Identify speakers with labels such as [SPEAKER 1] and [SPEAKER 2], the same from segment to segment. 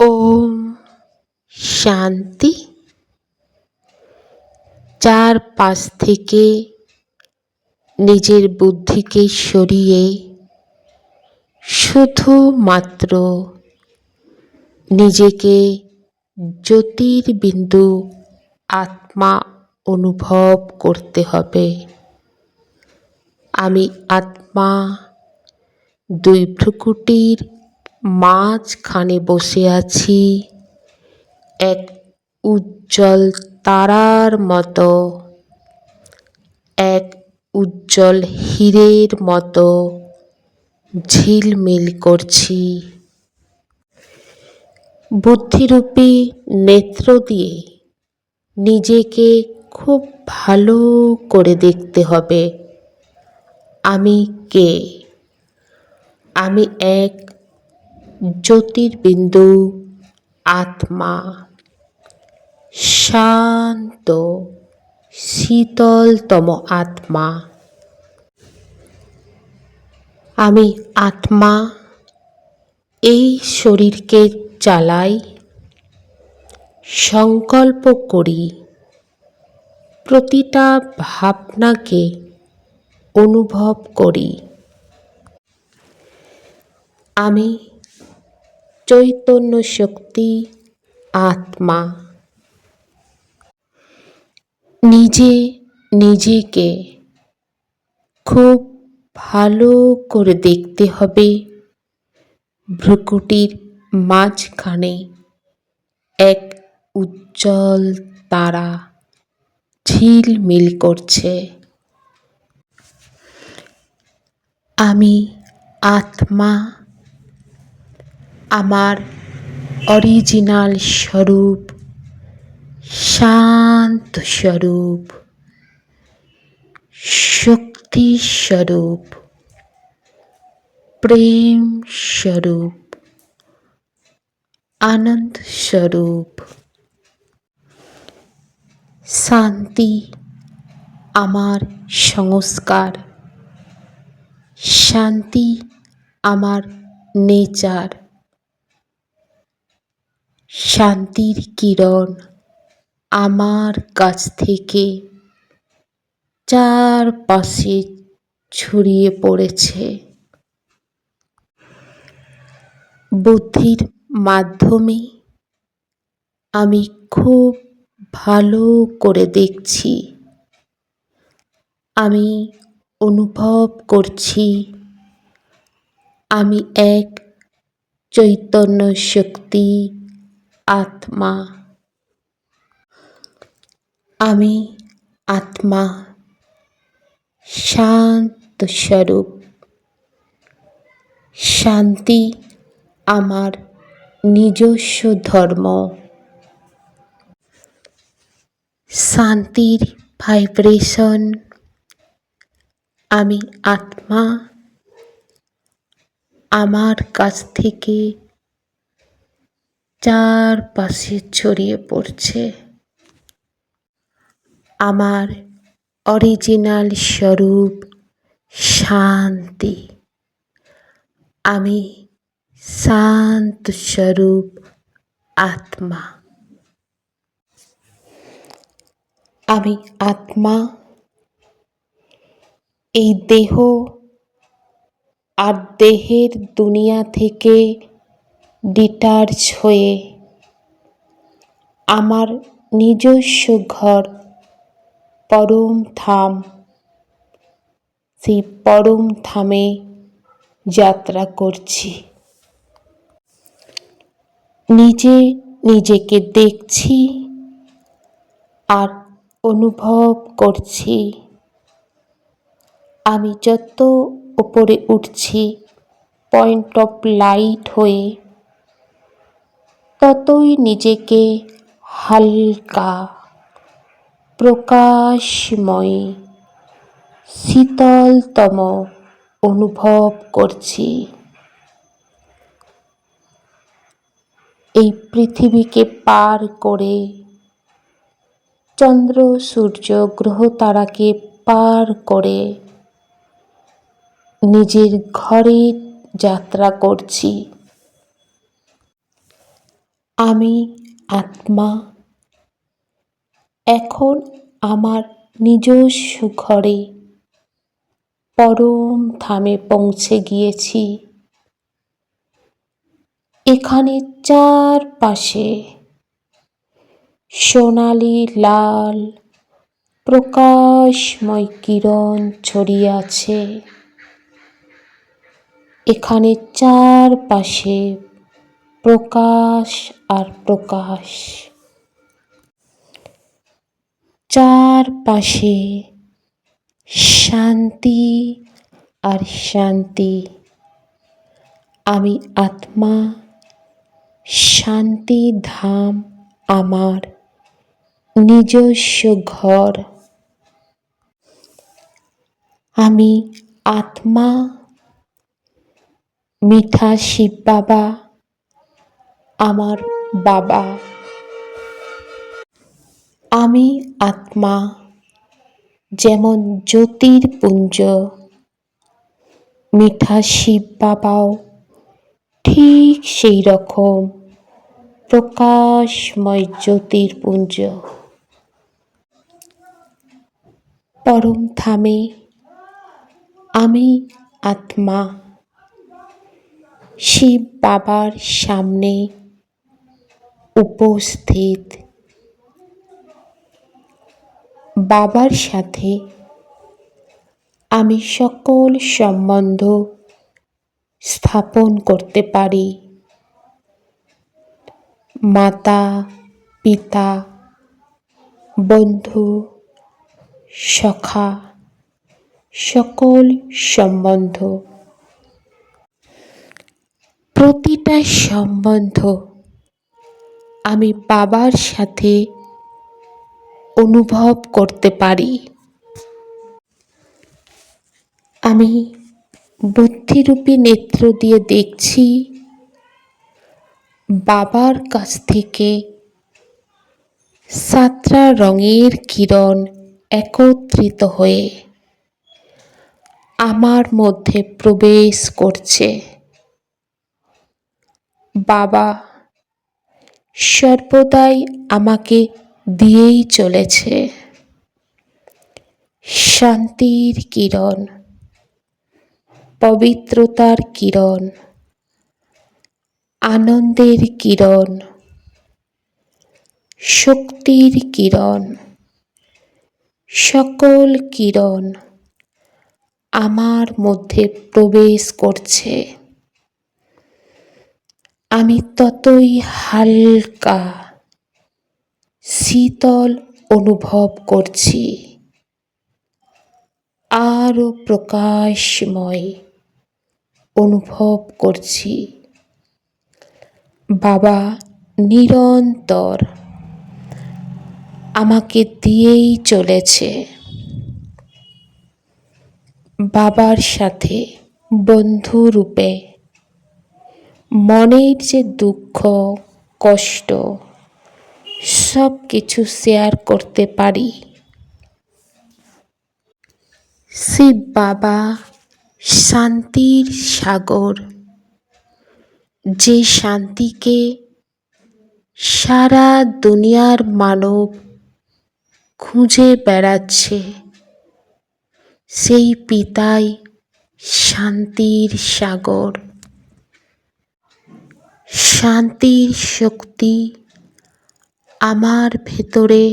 [SPEAKER 1] ওম শান্তি। চারপাশ থেকে নিজের বুদ্ধিকে সরিয়ে শুধুমাত্র নিজেকে জ্যোতির্বিন্দু আত্মা অনুভব করতে হবে। আমি আত্মা দুই ভ্রুকুটির মাঝখানে বসে আছি, এক উজ্জ্বল তারার মতো, এক উজ্জ্বল হীরের মতো ঝিলমিল করছি। বুদ্ধিরূপী নেত্র দিয়ে নিজেকে খুব ভালো করে দেখতে হবে। আমি কে? আমি এক জ্যোতির্বিন্দু আত্মা, শান্ত শীতলতম আত্মা। আমি আত্মা এই শরীরকে চালাই, সংকল্প করি, প্রতিটা ভাবনাকে অনুভব করি। আমি চৈতন্য শক্তি আত্মা। নিজে নিজেকে খুব ভালো করে দেখতে হবে। ভ্রুকুটির মাঝখানে এক উজ্জ্বল তারা ঝিলমিল করছে। আমি আত্মা আমার অরিজিনাল স্বরূপ, শান্ত স্বরূপ, শক্তি স্বরূপ, প্রেম স্বরূপ, আনন্দ স্বরূপ। শান্তি আমার সংস্কার, শান্তি আমার নেচার। শান্তির কিরণ আমার কাছ থেকে চারপাশে ছড়িয়ে পড়েছে। বুদ্ধির মাধ্যমে আমি খুব ভালো করে দেখছি। আমি অনুভব করছি আমি এক চৈতন্য শক্তি আত্মা। আমি আত্মা শান্ত স্বরূপ। শান্তি আমার নিজস্ব ধর্ম। শান্তির ভাইব্রেশন আমি আত্মা আমার কাছ থেকে চারপাশে ছড়িয়ে পড়ছে। আমার অরিজিনাল স্বরূপ শান্তি। আমি শান্ত স্বরূপ আত্মা। আমি আত্মা এই দেহ আর দেহের দুনিয়া থেকে ডিটাচ হয়ে আমার নিজস্ব ঘর পরম ধাম, সেই পরম ধামে যাত্রা করছি। নিজে নিজেকে দেখছি আর অনুভব করছি। আমি যত উপরে উঠছি পয়েন্ট অফ লাইট হয়ে, ততই নিজেকে হালকা, প্রকাশময়, শীতলতম অনুভব করছি। এই পৃথিবীকে পার করে, চন্দ্র সূর্য গ্রহ তারাকে পার করে নিজের ঘরে যাত্রা করছি। আমি আত্মা এখন আমার নিজস্ব ঘরে পরম ধামে পৌঁছে গিয়েছি। এখানে চারপাশে সোনালি লাল প্রকাশময় কিরণ ছড়িয়ে আছে। এখানে চারপাশে প্রকাশ আর প্রকাশ, চারপাশে শান্তি আর শান্তি। আমি আত্মা, শান্তি ধাম আমার নিজস্ব ঘর। আমি আত্মা, মিঠা শিব বাবা আমার বাবা। আমি আত্মা, যেমন জ্যোতির্পুঞ্জ, মিঠা শিব বাবাও ঠিক সেই রকম প্রকাশময় জ্যোতির্পুঞ্জ। পরম ধামে আমি আত্মা শিব বাবার সামনে উপস্থিত। বাবার সাথে আমি সকল সম্বন্ধ স্থাপন করতে পারি। মাতা, পিতা, বন্ধু, সখা, সকল সম্বন্ধ, প্রতিটা সম্বন্ধ আমি বাবার সাথে অনুভব করতে পারি। আমি বুদ্ধিরূপী নেত্র দিয়ে দেখছি বাবার কাছ থেকে 7টা রঙের কিরণ একত্রিত হয়ে আমার মধ্যে প্রবেশ করছে। বাবা সর্বদাই আমাকে দিয়েই চলেছে শান্তির কিরণ, পবিত্রতার কিরণ, আনন্দের কিরণ, শক্তির কিরণ। সকল কিরণ আমার মধ্যে প্রবেশ করছে। আমি ততই হালকা শীতল অনুভব করছি, আরও প্রকাশময় অনুভব করছি। বাবা নিরন্তর আমাকে দিয়েই চলেছে। বাবার সাথে বন্ধুরূপে মনের যে দুঃখ কষ্ট সব কিছু শেয়ার করতে পারি। শিব বাবা শান্তির সাগর, যে শান্তিকে সারা দুনিয়ার মানব খুঁজে বেড়াচ্ছে, সেই পিতাই শান্তির সাগর। শান্তির শক্তি আমার ভেতরে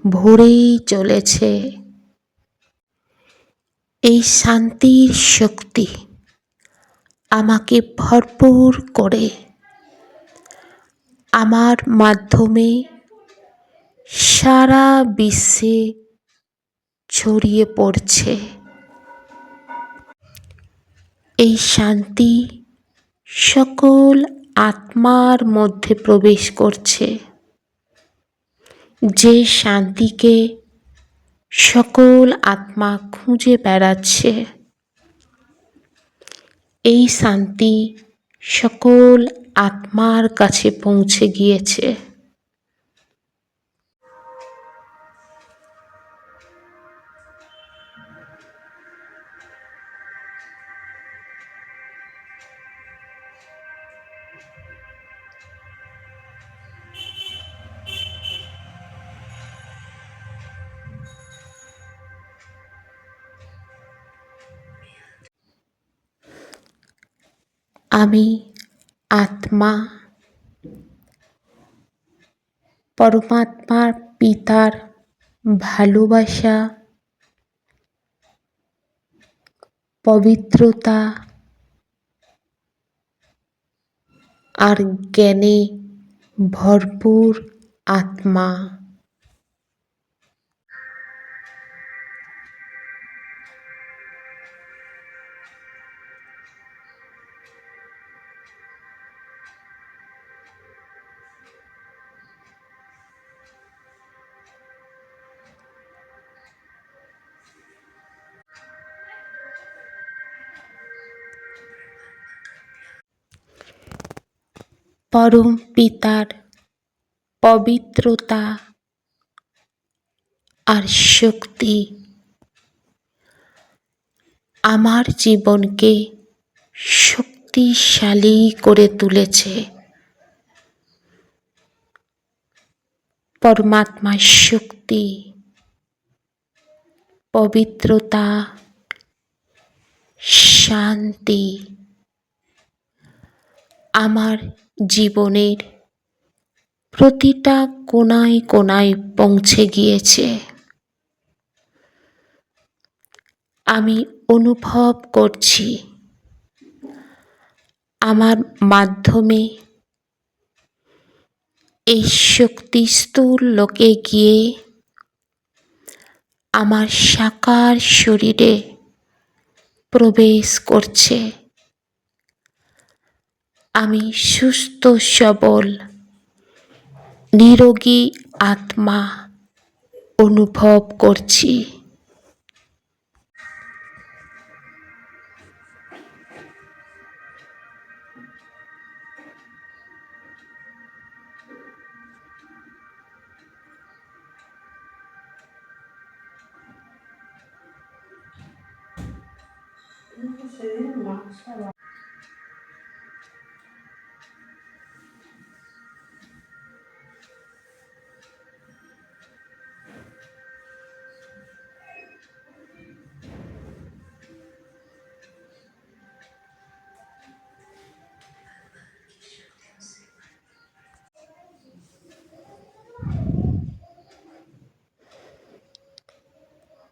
[SPEAKER 1] ভরেই চলেছে। এই শান্তির শক্তি আমাকে ভরপুর করে আমার মাধ্যমে সারা বিশ্বে ছড়িয়ে পড়ছে। এই শান্তি সকল আত্মার মধ্যে প্রবেশ করছে, যে শান্তিকে সকল আত্মা খুঁজে বেড়াচ্ছে। এই শান্তি সকল আত্মার কাছে পৌঁছে গিয়েছে। আমি আত্মা পরমাত্মার পিতার ভালোবাসা, পবিত্রতা আর জ্ঞানে ভরপুর আত্মা। পরম পিতার পবিত্রতা আর শক্তি আমার জীবনকে শক্তিশালী করে তুলেছে। পরমাত্মার শক্তি, পবিত্রতা, শান্তি আমার জীবনের প্রতিটা কোণায় কোণায় পৌঁছে গিয়েছে। আমি অনুভব করছি আমার মাধ্যমে এই শক্তি স্থূল লোকে গিয়ে আমার সাকার শরীরে প্রবেশ করছে। আমি সুস্থ সবল নিরোগী আত্মা অনুভব করছি।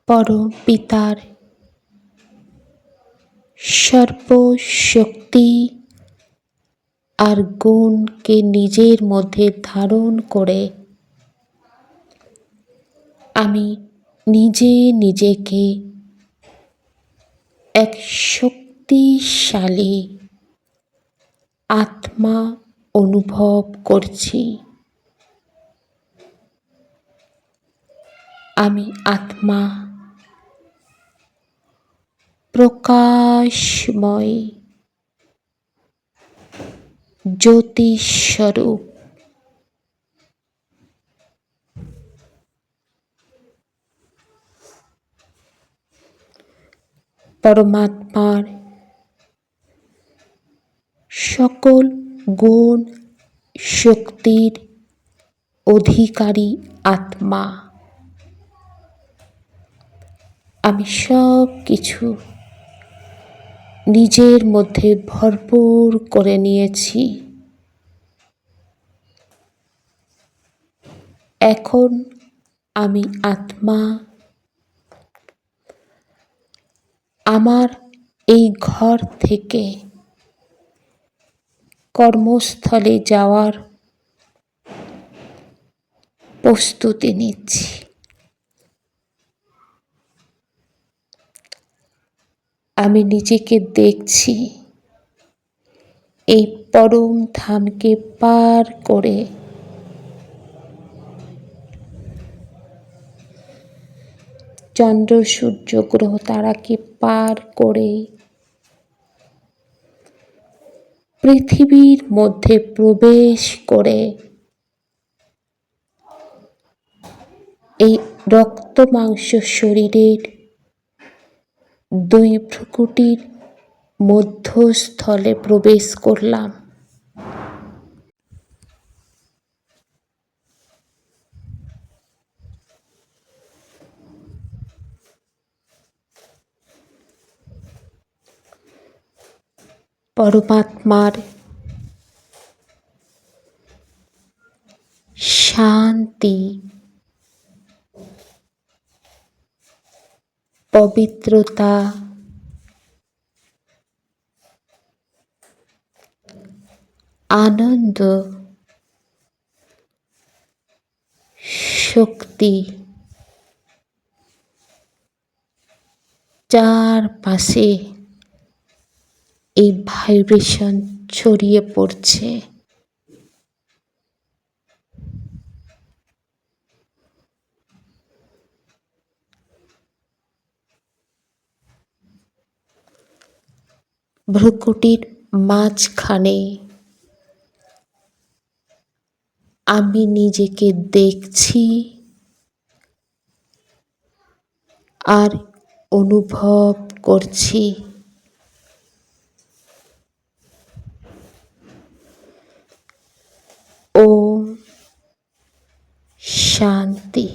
[SPEAKER 1] পরম পিতার সর্বশক্তি আর গুণকে নিজের মধ্যে ধারণ করে আমি নিজে নিজেকে এক শক্তিশালী আত্মা অনুভব করছি। আমি আত্মা প্রকাশময় জ্যোতিস্বরূপ। পরমাত্মার সকল গুণ শক্তির অধিকারী আত্মা। আমি সব কিছু নিজের মধ্যে ভরপুর করে নিয়েছি। এখন আমি আত্মা আমার এই ঘর থেকে কর্মস্থলে যাওয়ার প্রস্তুতি নিচ্ছি। আমি নিজেকে দেখছি এই পরম ধামকে পার করে চন্দ্র সূর্য গ্রহ তারাকে পার করে পৃথিবীর মধ্যে প্রবেশ করে এই রক্ত মাংস শরীরের দুই ভ্রুকুটির মধ্যস্থলে প্রবেশ করলাম। পরমাত্মার শান্তি, পবিত্রতা, আনন্দ, শক্তি চারপাশে এই ভাইব্রেশন ছড়িয়ে পড়ছে। ভ্রুকুটির মাঝখানে আমি নিজেকে দেখছি আর অনুভব করছি। ওম শান্তি।